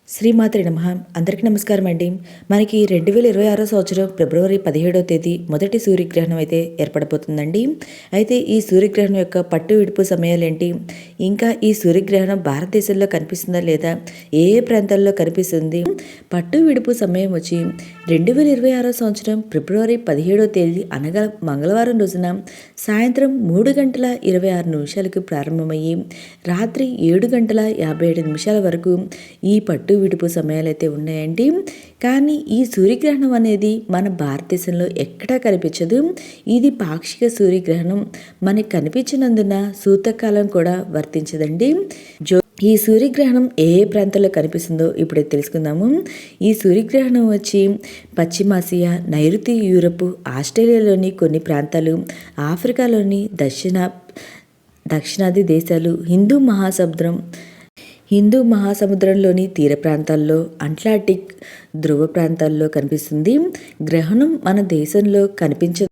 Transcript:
శ్రీమాత్రి నమః. అందరికీ నమస్కారం అండి. మనకి 2026 సంవత్సరం ఫిబ్రవరి 17వ తేదీ మొదటి సూర్యగ్రహణం అయితే ఏర్పడబోతుందండి. అయితే ఈ సూర్యగ్రహణం యొక్క పట్టు విడుపు సమయాలేంటి, ఇంకా ఈ సూర్యగ్రహణం భారతదేశంలో కనిపిస్తుందా లేదా, ఏ ఏ ప్రాంతాల్లో కనిపిస్తుంది, పట్టు విడుపు సమయం వచ్చి 2026 సంవత్సరం ఫిబ్రవరి 17వ తేదీ అనగా మంగళవారం రోజున సాయంత్రం 3:26 ప్రారంభమయ్యి రాత్రి 7:57 వరకు ఈ పట్టు విడుపు సమయాలు అయితే ఉన్నాయండి. కానీ ఈ సూర్యగ్రహణం అనేది మన భారతదేశంలో ఎక్కడా కనిపించదు. ఇది పాక్షిక సూర్యగ్రహణం. మనకి కనిపించినందున సూతకాలం కూడా వర్తించదండి. ఈ సూర్యగ్రహణం ఏ ఏ ప్రాంతాల్లో కనిపిస్తుందో ఇప్పుడే తెలుసుకుందాము. ఈ సూర్యగ్రహణం వచ్చి పశ్చిమాసియా, నైరుతి యూరప్, ఆస్ట్రేలియాలోని కొన్ని ప్రాంతాలు, ఆఫ్రికాలోని దక్షిణాది దేశాలు, హిందూ మహాసముద్రంలోని తీర ప్రాంతాల్లో, అట్లాంటిక్ ధ్రువ ప్రాంతాల్లో కనిపిస్తుంది. గ్రహణం మన దేశంలో కనిపించ